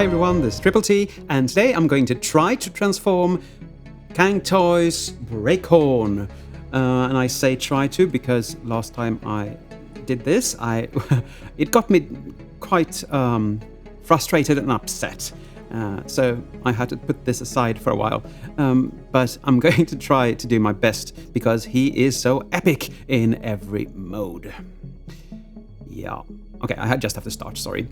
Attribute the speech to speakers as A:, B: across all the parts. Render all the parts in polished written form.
A: everyone, this is Triple T, and today I'm going to try to transform Cang Toy's Breakhorn. And I say try to because last time I did this, it got me quite frustrated and upset. So I had to put this aside for a while. But I'm going to try to do my best because he is so epic in every mode. Yeah. Okay, I just have to start, sorry.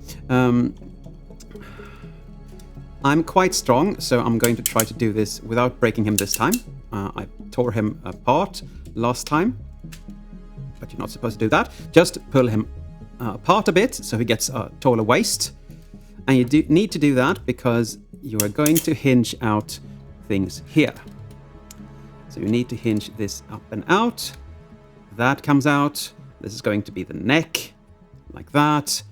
A: I'm quite strong, so I'm going to try to do this without breaking him this time. I tore him apart last time, but you're not supposed to do that. Just pull him apart a bit so he gets a taller waist. And you do need to do that because you are going to hinge out things here. So you need to hinge this up and out. That comes out. This is going to be the neck, like that.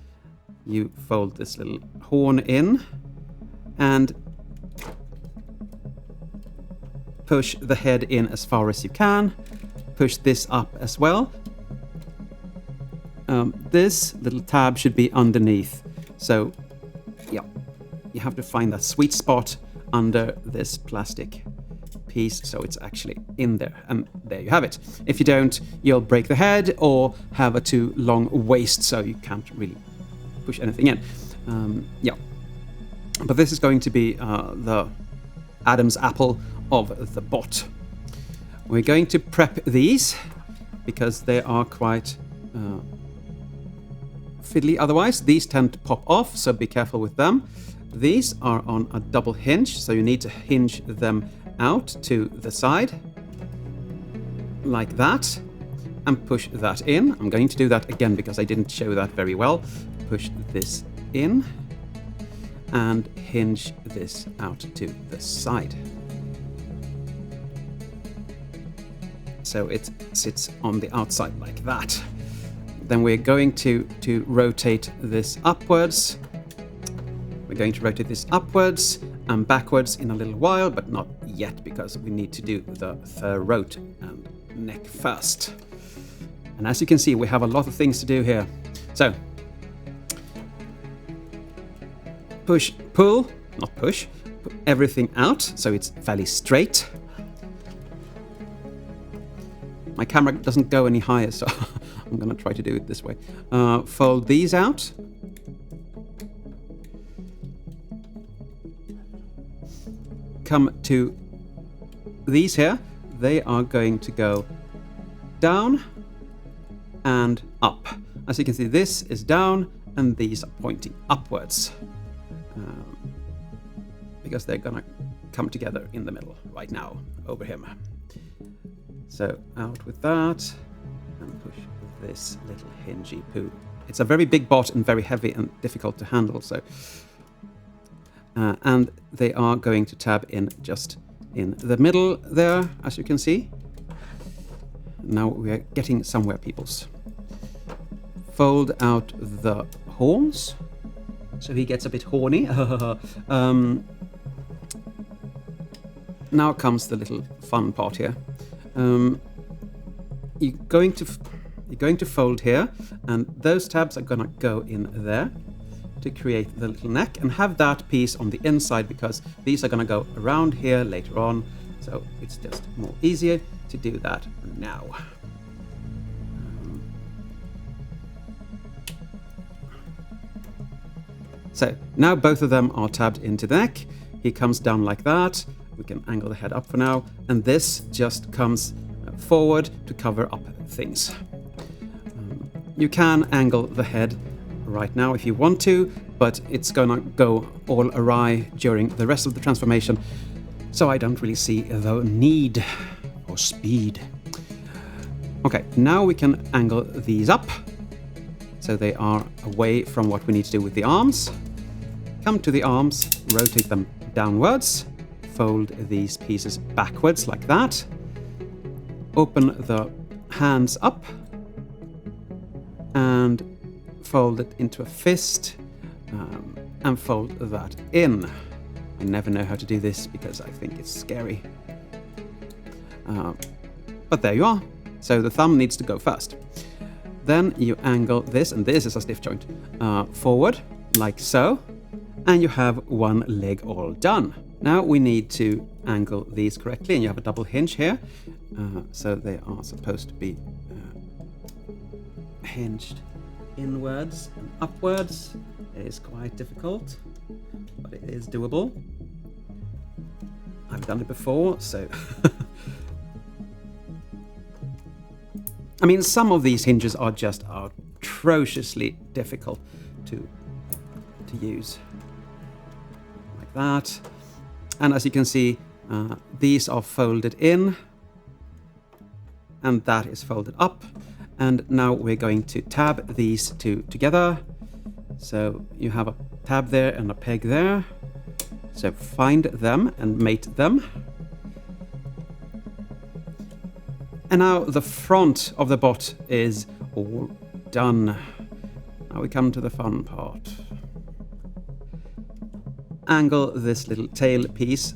A: You fold this little horn in and push the head in as far as you can. Push this up as well. This little tab should be underneath. So, yeah, you have to find that sweet spot under this plastic piece so it's actually in there. And there you have it. If you don't, you'll break the head or have a too long waist so you can't really push anything in. Yeah. But this is going to be the Adam's apple of the bot. We're going to prep these because they are quite fiddly otherwise. These tend to pop off, so be careful with them. These are on a double hinge, so you need to hinge them out to the side, like that, and push that in. I'm going to do that again because I didn't show that very well. Push this in and hinge this out to the side. So it sits on the outside like that. Then we're going to rotate this upwards. We're going to rotate this upwards and backwards in a little while, but not yet because we need to do the throat and neck first. And as you can see, we have a lot of things to do here. So, pull, everything out so it's fairly straight. My camera doesn't go any higher, so I'm going to try to do it this way. Fold these out. Come to these here. They are going to go down and up. As you can see, this is down and these are pointing upwards. Because they're gonna come together in the middle right now over him. So out with that and push this little hingy poo. It's a very big bot and very heavy and difficult to handle. So and they are going to tab in just in the middle there, as you can see. Now we are getting somewhere, peoples. Fold out the horns. So he gets a bit horny. Now comes the little fun part here. You're going to fold here, and those tabs are gonna go in there to create the little neck, and have that piece on the inside because these are gonna go around here later on. So it's just more easier to do that now. So now both of them are tabbed into the neck. He comes down like that. We can angle the head up for now. And this just comes forward to cover up things. You can angle the head right now if you want to, but it's gonna go all awry during the rest of the transformation. So I don't really see the need or speed. Okay, now we can angle these up so they are away from what we need to do with the arms. Come to the arms, rotate them downwards, fold these pieces backwards like that. Open the hands up and fold it into a fist and fold that in. I never know how to do this because I think it's scary. But there you are. So the thumb needs to go first. Then you angle this, and this is a stiff joint, forward, like so. And you have one leg all done. Now we need to angle these correctly, and you have a double hinge here. So they are supposed to be hinged inwards and upwards. It is quite difficult, but it is doable. I've done it before, so... I mean, some of these hinges are just atrociously difficult to use. Like that. And as you can see, these are folded in, and that is folded up. And now we're going to tab these two together. So you have a tab there and a peg there. So find them and mate them. And now the front of the bot is all done. Now we come to the fun part. Angle this little tail piece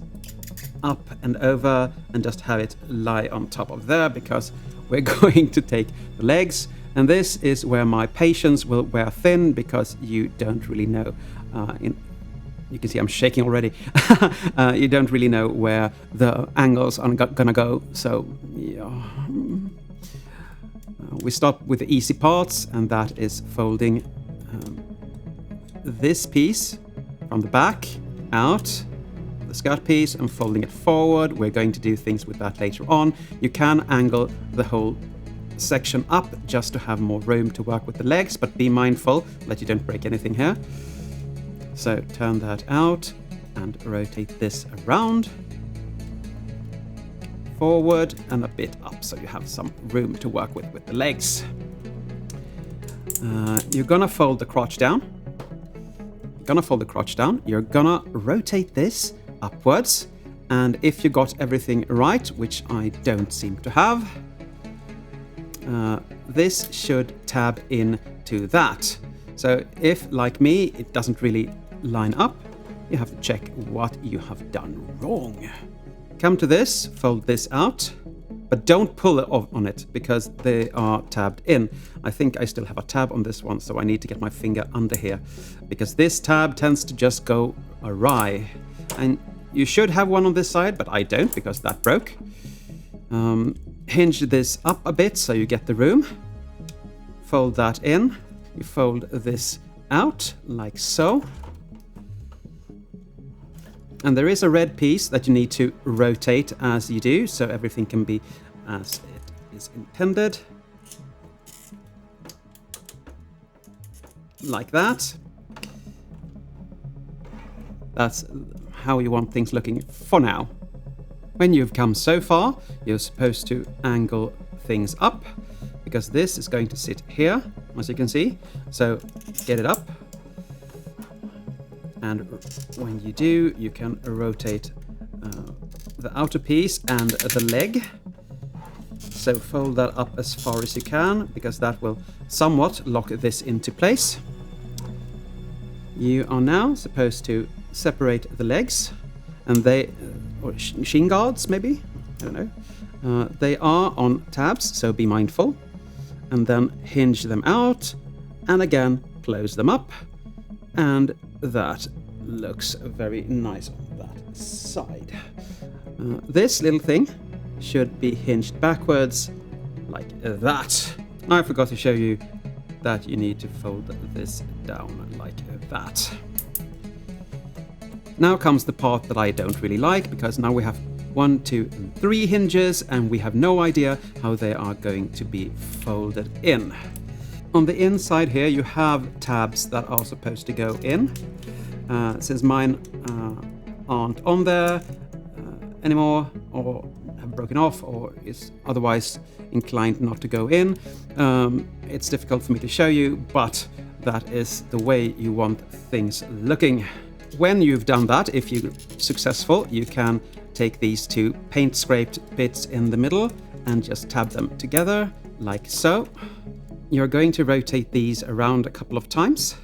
A: up and over and just have it lie on top of there, because we're going to take the legs. And this is where my patience will wear thin, because you don't really know. You can see I'm shaking already. You don't really know where the angles are gonna go. So yeah. We start with the easy parts, and that is folding this piece from the back out, the skirt piece, and folding it forward. We're going to do things with that later on. You can angle the whole section up just to have more room to work with the legs, but be mindful that you don't break anything here. So turn that out and rotate this around, forward and a bit up, so you have some room to work with the legs. You're gonna fold the crotch down. You're gonna rotate this upwards, and if you got everything right, which I don't seem to have, this should tab in to that. So if, like me, it doesn't really line up, you have to check what you have done wrong. Come to this, fold this out, but don't pull it off on it, because they are tabbed in. I think I still have a tab on this one, so I need to get my finger under here, because this tab tends to just go awry. And you should have one on this side, but I don't, because that broke. Hinge this up a bit so you get the room. Fold that in. You fold this out like so. And there is a red piece that you need to rotate as you do, so everything can be as it is intended. Like that. That's how you want things looking for now. When you've come so far, you're supposed to angle things up, because this is going to sit here, as you can see. So get it up. And when you do, you can rotate the outer piece and the leg. So fold that up as far as you can, because that will somewhat lock this into place. You are now supposed to separate the legs, and they, or shin guards maybe, I don't know. They are on tabs, so be mindful. And then hinge them out, and again close them up. And that looks very nice on that side. This little thing should be hinged backwards like that. I forgot to show you that you need to fold this down like that. Now comes the part that I don't really like, because now we have 1, 2, and 3 hinges, and we have no idea how they are going to be folded in. On the inside here, you have tabs that are supposed to go in. Since mine aren't on there anymore, or have broken off, or is otherwise inclined not to go in, it's difficult for me to show you, but that is the way you want things looking. When you've done that, if you're successful, you can take these 2 paint scraped bits in the middle and just tab them together like so. You're going to rotate these around a couple of times.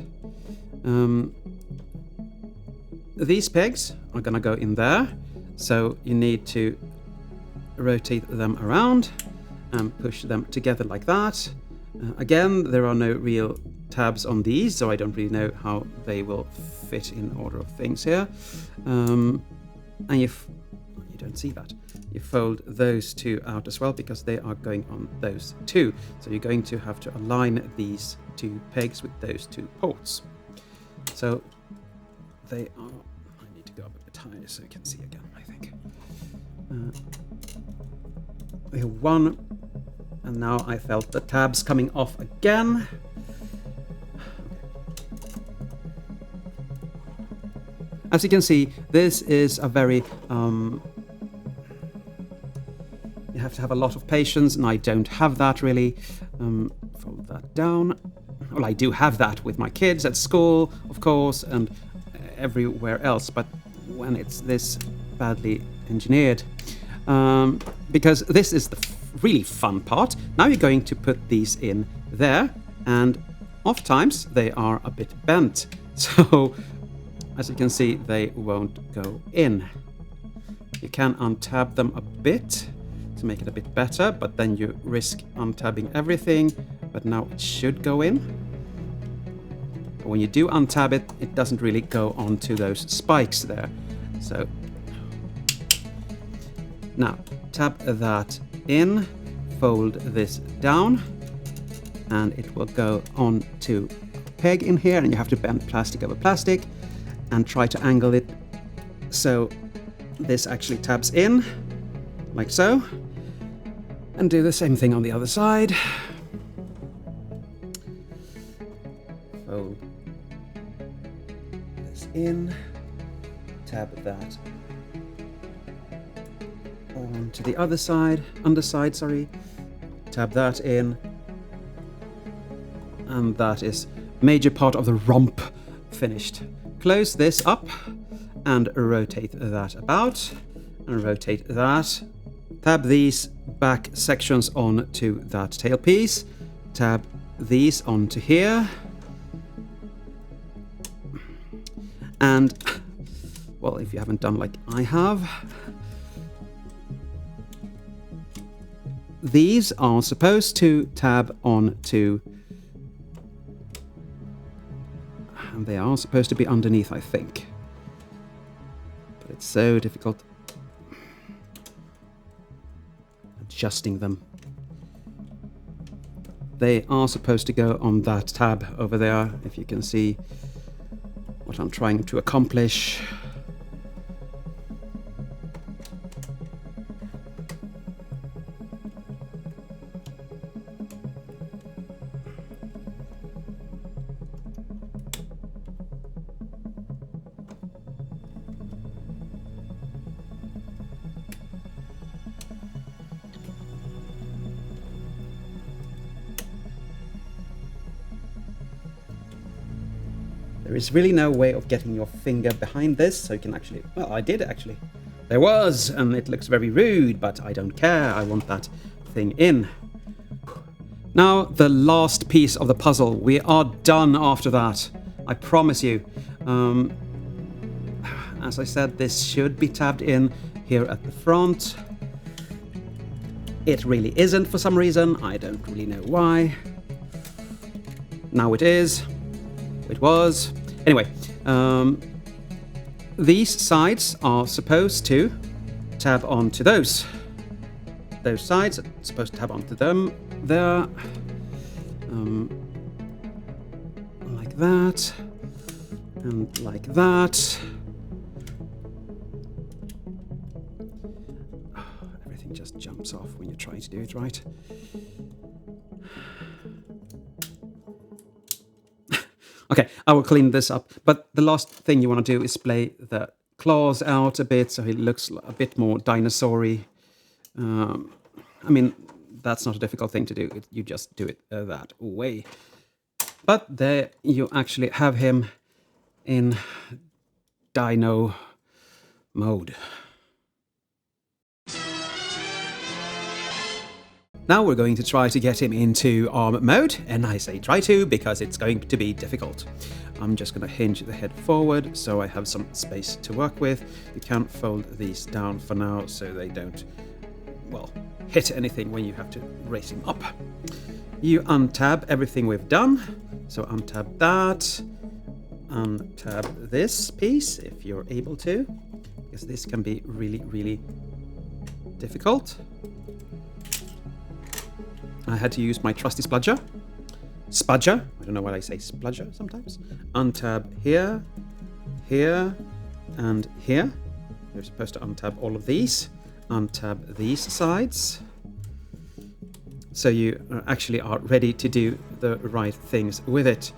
A: These pegs are going to go in there, so you need to rotate them around and push them together like that. Again, there are no real tabs on these, so I don't really know how they will fit in order of things here. And you don't see that. You fold those two out as well because they are going on those two. So you're going to have to align these two pegs with those two ports. So they are... I need to go up a bit higher so you can see again, I think. We have one, and now I felt the tabs coming off again. As you can see, this is a very... you have to have a lot of patience, and I don't have that really. Fold that down. Well, I do have that with my kids at school, of course, and everywhere else, but when it's this badly engineered. Because this is the really fun part. Now you're going to put these in there, and oftentimes they are a bit bent. So, as you can see, they won't go in. You can untab them a bit to make it a bit better, but then you risk untabbing everything. But now it should go in. But when you do untab it, it doesn't really go onto those spikes there. So now tab that in, fold this down, and it will go onto a peg in here, and you have to bend plastic over plastic and try to angle it so this actually tabs in, like so. And do the same thing on the other side. Fold this in, tab that on to the other side, underside, sorry. Tab that in. And that is major part of the romp finished. Close this up and rotate that about and rotate that. Tab these back sections onto that tailpiece. Tab these onto here. And, well, if you haven't done like I have, these are supposed to tab onto, and they are supposed to be underneath, I think. But it's so difficult adjusting them. They are supposed to go on that tab over there, if you can see what I'm trying to accomplish. There is really no way of getting your finger behind this, so you can actually... Well, I did actually. There was, and it looks very rude, but I don't care. I want that thing in. Now, the last piece of the puzzle. We are done after that. I promise you. As I said, this should be tabbed in here at the front. It really isn't for some reason. I don't really know why. Now it is. It was. Anyway, these sides are supposed to tab onto those. Those sides are supposed to tab onto them there. Like that. And like that. Everything just jumps off when you're trying to do it right. Okay, I will clean this up, but the last thing you want to do is splay the claws out a bit so it looks a bit more dinosaur-y. I mean, that's not a difficult thing to do. You just do it that way. But there you actually have him in dino mode. Now we're going to try to get him into arm mode, and I say try to because it's going to be difficult. I'm just going to hinge the head forward so I have some space to work with. You can fold these down for now so they don't, well, hit anything when you have to raise him up. You untab everything we've done. So untab that, untab this piece if you're able to, because this can be really, really difficult. I had to use my trusty spudger. I don't know why I say spludger sometimes. Untab here, here, and here. You're supposed to untab all of these. Untab these sides. So you actually are ready to do the right things with it.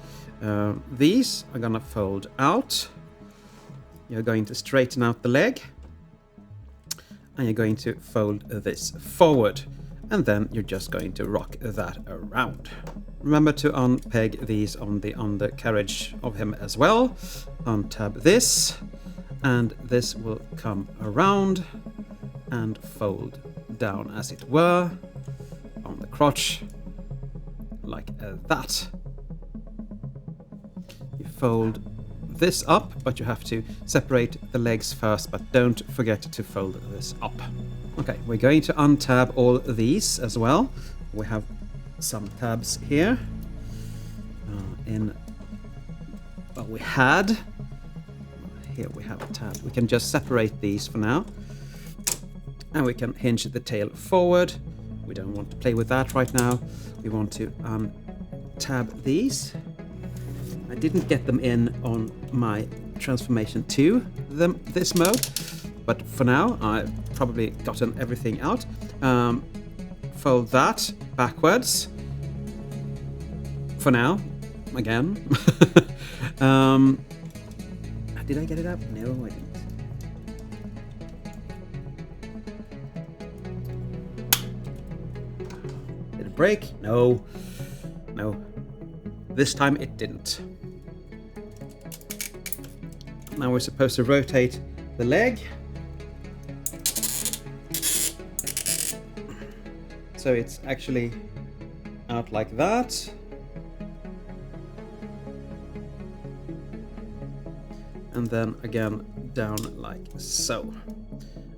A: These are gonna fold out. You're going to straighten out the leg. And you're going to fold this forward. And then you're just going to rock that around. Remember to unpeg these on the undercarriage of him as well. Untab this, and this will come around and fold down, as it were, on the crotch, like that. You fold this up, but you have to separate the legs first, but don't forget to fold this up. Okay, we're going to untab all these as well. We have some tabs here. Here we have a tab. We can just separate these for now. And we can hinge the tail forward. We don't want to play with that right now. We want to tab these. I didn't get them in on my transformation to this mode, but for now I've probably gotten everything out. Fold that backwards for now again. Did I get it up? No, I didn't. Did it break? No. This time it didn't. Now we're supposed to rotate the leg. So it's actually out like that. And then again down like so.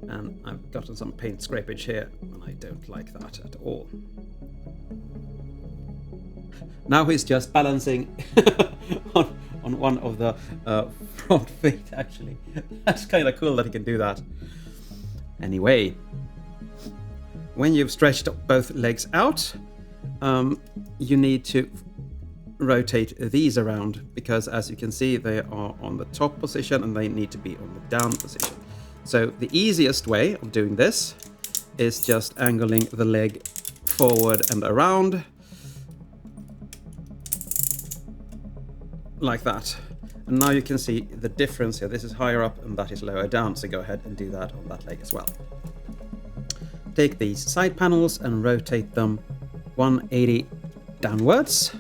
A: And I've gotten some paint scrapage here, and I don't like that at all. Now he's just balancing on one of the front feet, actually. That's kind of cool that he can do that. Anyway, when you've stretched both legs out, you need to rotate these around, because as you can see, they are on the top position and they need to be on the down position. So the easiest way of doing this is just angling the leg forward and around like that. And now you can see the difference here. This is higher up and that is lower down, so go ahead and do that on that leg as well. Take these side panels and rotate them 180 downwards.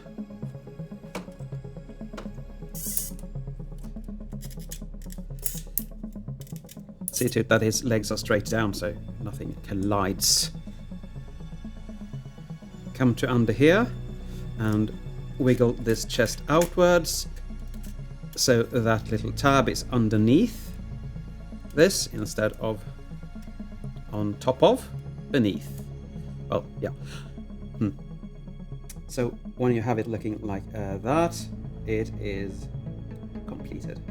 A: See to it that his legs are straight down so nothing collides. Come to under here and wiggle this chest outwards so that little tab is underneath this instead of on top of, beneath. Well, yeah. So when you have it looking like that, it is completed.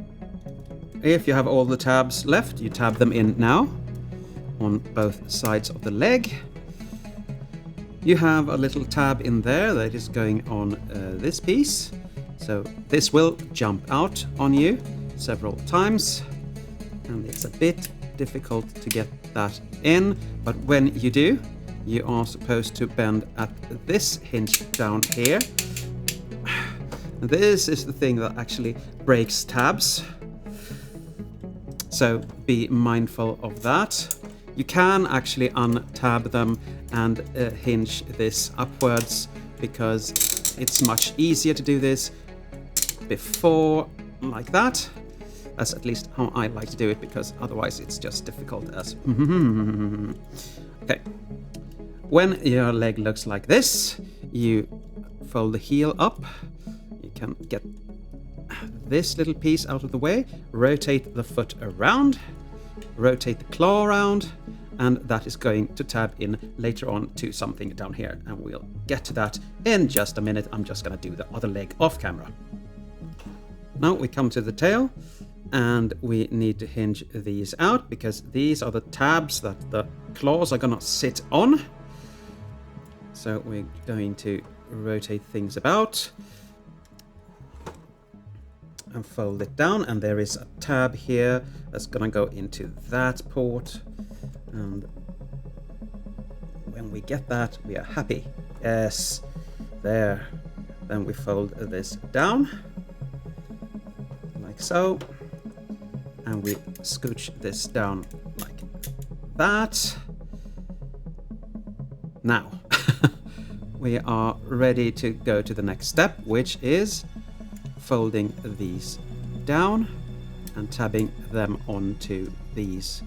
A: If you have all the tabs left, you tab them in now on both sides of the leg. You have a little tab in there that is going on this piece. So this will jump out on you several times, and it's a bit difficult to get that in, but when you do, you are supposed to bend at this hinge down here. And this is the thing that actually breaks tabs. So be mindful of that. You can actually untab them and hinge this upwards, because it's much easier to do this before like that. That's at least how I like to do it, because otherwise it's just difficult as... Okay. When your leg looks like this, you fold the heel up. You can get this little piece out of the way, rotate the foot around, rotate the claw around, and that is going to tab in later on to something down here, and we'll get to that in just a minute. I'm just going to do the other leg off camera. Now we come to the tail, and we need to hinge these out because these are the tabs that the claws are going to sit on. So we're going to rotate things about and fold it down, and there is a tab here that's going to go into that port, and when we get that we are happy. Yes, there. Then we fold this down like so, and we scooch this down like that. Now we are ready to go to the next step, which is folding these down and tabbing them onto these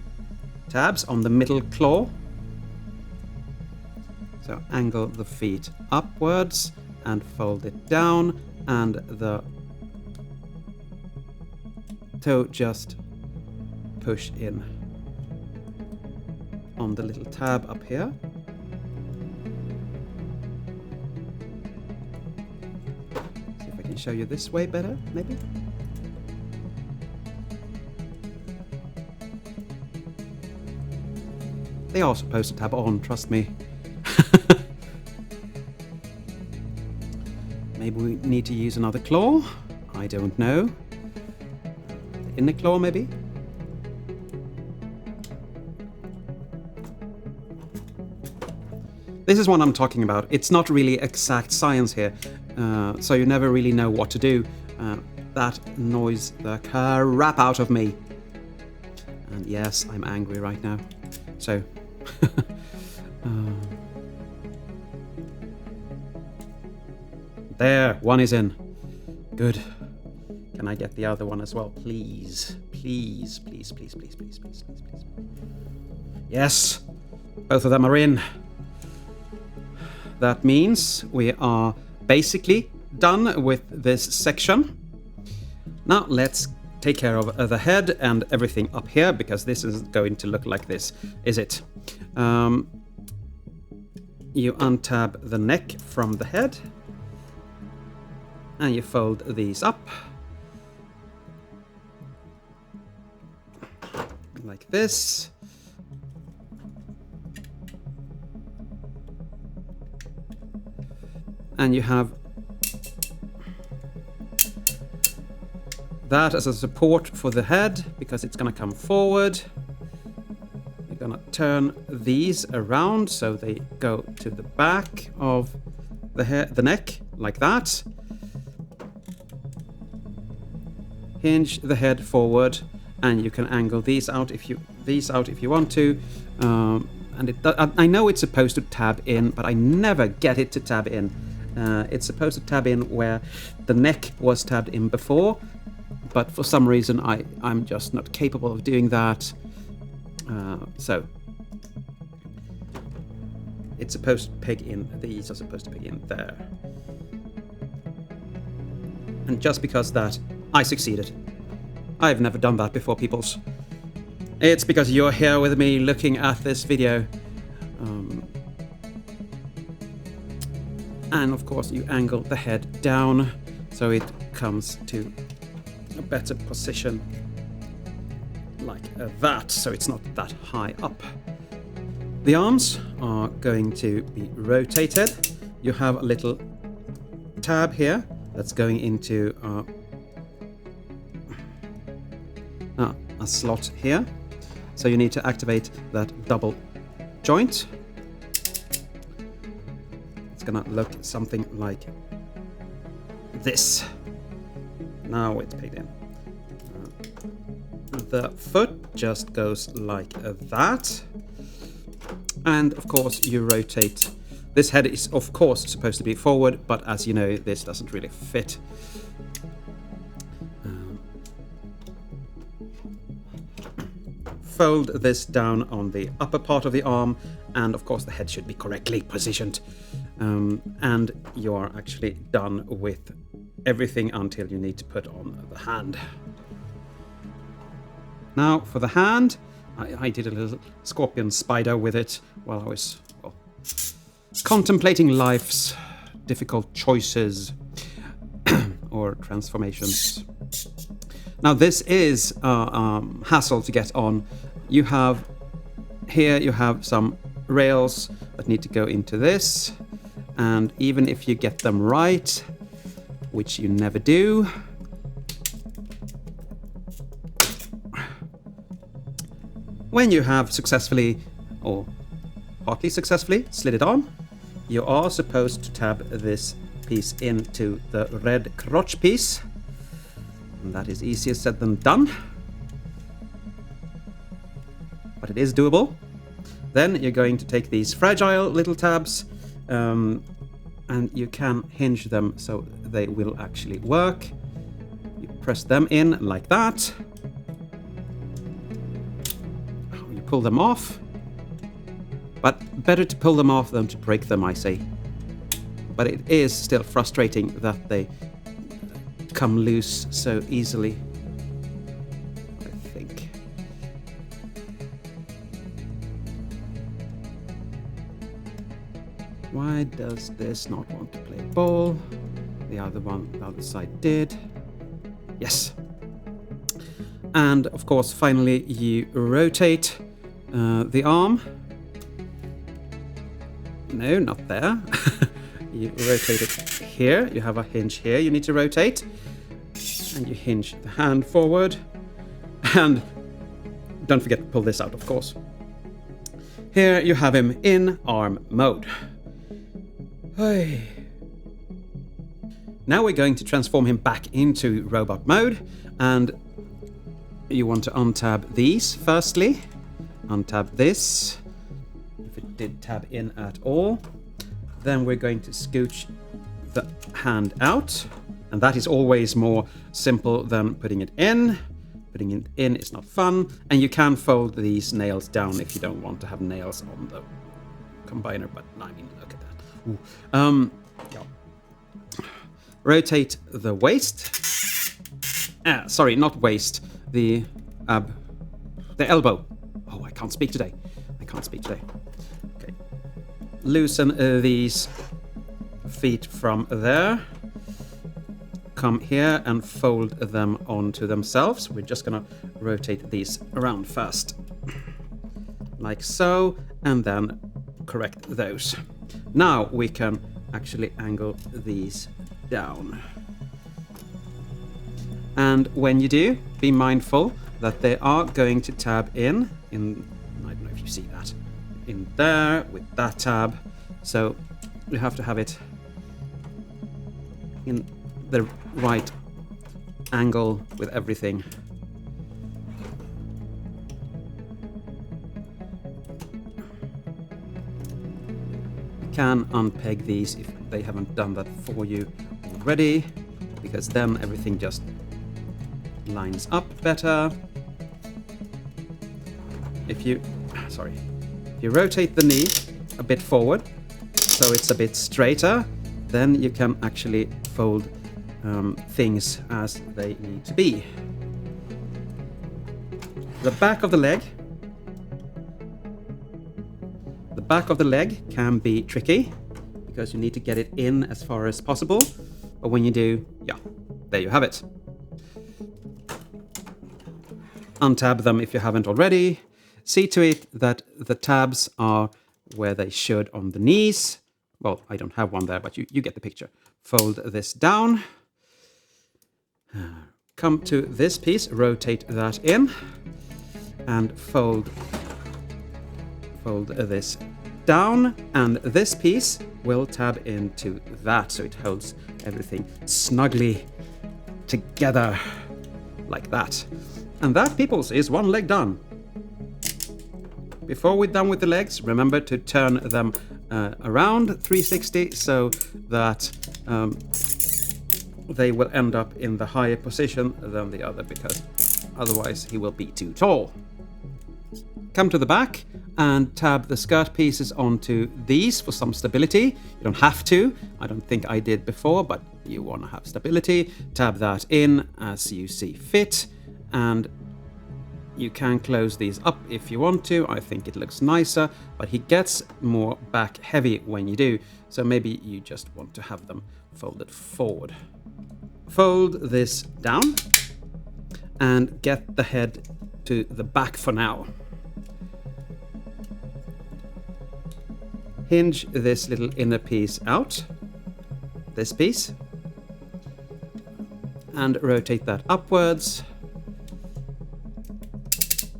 A: tabs on the middle claw. So angle the feet upwards and fold it down, and the toe just push in on the little tab up here. See if I can show you this way better, maybe. They are supposed to tab on, trust me. Maybe we need to use another claw. I don't know. The inner claw, maybe? This is what I'm talking about. It's not really exact science here, so you never really know what to do. That annoys the crap out of me. And yes, I'm angry right now. So... There, one is in. Good. Can I get the other one as well, please? Please, please, please, please, please, please, please, please. Yes, both of them are in. That means we are basically done with this section. Now let's take care of the head and everything up here, because this is going to look like this, is it? You untab the neck from the head, and you fold these up like this. And you have that as a support for the head, because it's going to come forward. You're going to turn these around so they go to the back of the neck, like that. Hinge the head forward, and you can angle these out if you want to. And I know it's supposed to tab in, but I never get it to tab in. It's supposed to tab in where the neck was tabbed in before, but for some reason I'm just not capable of doing that. So it's supposed to peg in. These are supposed to peg in there. And just because that, I succeeded. I've never done that before, peoples. It's because you're here with me looking at this video. And of course you angle the head down so it comes to a better position like that, so it's not that high up. The arms are going to be rotated. You have a little tab here that's going into a slot here. So you need to activate that double joint. It's gonna look something like this. Now it's pegged in. The foot just goes like that. And of course you rotate. This head is of course supposed to be forward, but as you know, this doesn't really fit. Fold this down on the upper part of the arm, and of course the head should be correctly positioned. And you are actually done with everything until you need to put on the hand. Now for the hand, I did a little scorpion spider with it while I was, well, contemplating life's difficult choices or transformations. Now this is a hassle to get on. You have some rails that need to go into this, and even if you get them right, which you never do, when you have successfully, or partly successfully, slid it on, you are supposed to tab this piece into the red crotch piece. And that is easier said than done, but it is doable. Then you're going to take these fragile little tabs, and you can hinge them so they will actually work. You press them in like that. You pull them off, but better to pull them off than to break them, I say. But it is still frustrating that they come loose so easily, I think. Why does this not want to play ball? The other side did. Yes. And of course, finally, you rotate the arm. No, not there. You rotate it here. You have a hinge here you need to rotate. And you hinge the hand forward. And don't forget to pull this out, of course. Here you have him in arm mode. Hey. Now we're going to transform him back into robot mode. And you want to untab these firstly. Untab this, if it did tab in at all. Then we're going to scooch the hand out, and that is always more simple than putting it in. Putting it in is not fun, and you can fold these nails down if you don't want to have nails on the combiner, but I mean, look at that. Yeah. Rotate the waist. Sorry, not waist, the elbow. Oh, I can't speak today. Okay. Loosen these feet from there. Come here and fold them onto themselves. We're just gonna rotate these around first. Like so, and then correct those. Now we can actually angle these down. And when you do, be mindful that they are going to tab in, I don't know if you see that, in there with that tab. So you have to have it in the right angle with everything. You can unpeg these if they haven't done that for you already, because then everything just lines up better. If you rotate the knee a bit forward so it's a bit straighter, then you can actually fold things as they need to be. The back of the leg can be tricky because you need to get it in as far as possible, but when you do, yeah, there you have it. Untab them if you haven't already. See to it that the tabs are where they should on the knees. Well, I don't have one there, but you get the picture. Fold this down. Come to this piece, rotate that in, and fold this down, and this piece will tab into that, so it holds everything snugly together like that. And that, peoples, is one leg done. Before we're done with the legs, remember to turn them around 360 so that they will end up in the higher position than the other, because otherwise he will be too tall. Come to the back and tab the skirt pieces onto these for some stability. You don't have to. I don't think I did before, but you want to have stability. Tab that in as you see fit, and You can close these up if you want to. I think it looks nicer, but he gets more back heavy when you do. So maybe you just want to have them folded forward. Fold this down and get the head to the back for now. Hinge this little inner piece out, this piece, and rotate that upwards.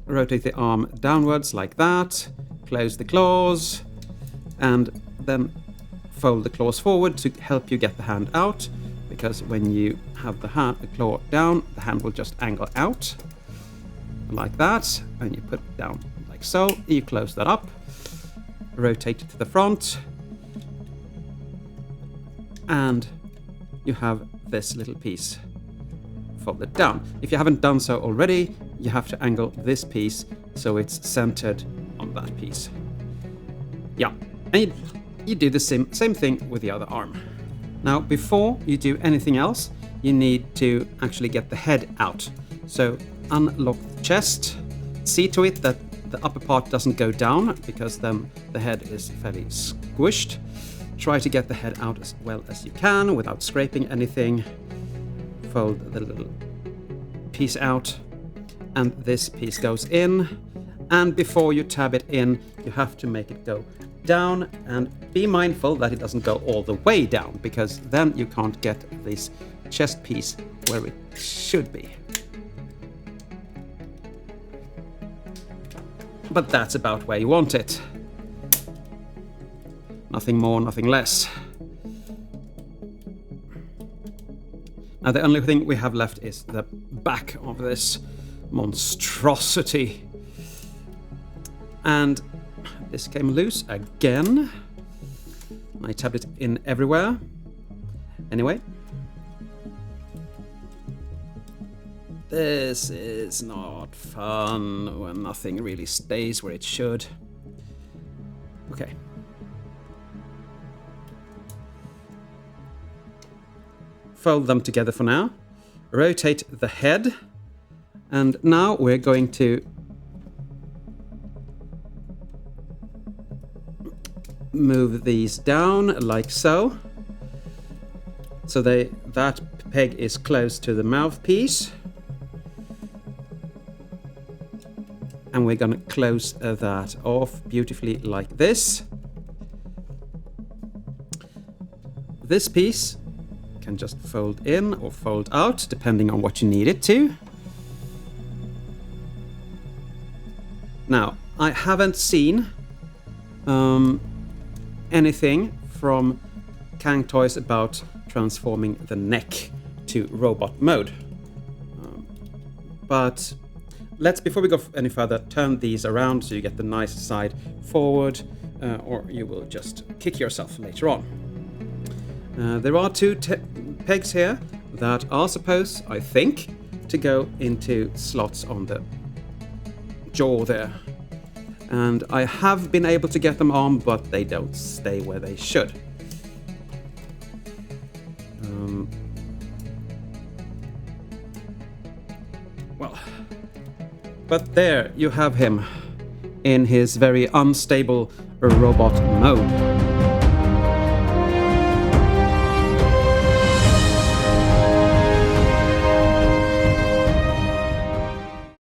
A: Rotate the arm downwards like that, close the claws, and then fold the claws forward to help you get the hand out, because when you have the claw down, the hand will just angle out like that, and you put it down like so. You close that up, rotate it to the front, and you have this little piece folded down. If you haven't done so already, you have to angle this piece so it's centered on that piece. Yeah, and you do the same thing with the other arm. Now, before you do anything else, you need to actually get the head out. So unlock the chest, see to it that the upper part doesn't go down, because then the head is fairly squished. Try to get the head out as well as you can without scraping anything. Fold the little piece out, and this piece goes in. And before you tab it in, you have to make it go down, and be mindful that it doesn't go all the way down, because then you can't get this chest piece where it should be. But that's about where you want it. Nothing more, nothing less. Now the only thing we have left is the back of this monstrosity. And this came loose again. I tabbed it in everywhere. Anyway. This is not fun when nothing really stays where it should. Okay. Fold them together for now. Rotate the head. And now we're going to move these down like so. So that peg is close to the mouthpiece. And we're going to close that off beautifully like this. This piece can just fold in or fold out, depending on what you need it to. Now, I haven't seen anything from Cang Toys about transforming the neck to robot mode. But before we go any further, turn these around so you get the nice side forward, or you will just kick yourself later on. There are two pegs here that are supposed, I think, to go into slots on the jaw there. And I have been able to get them on, but they don't stay where they should. But there you have him in his very unstable robot mode.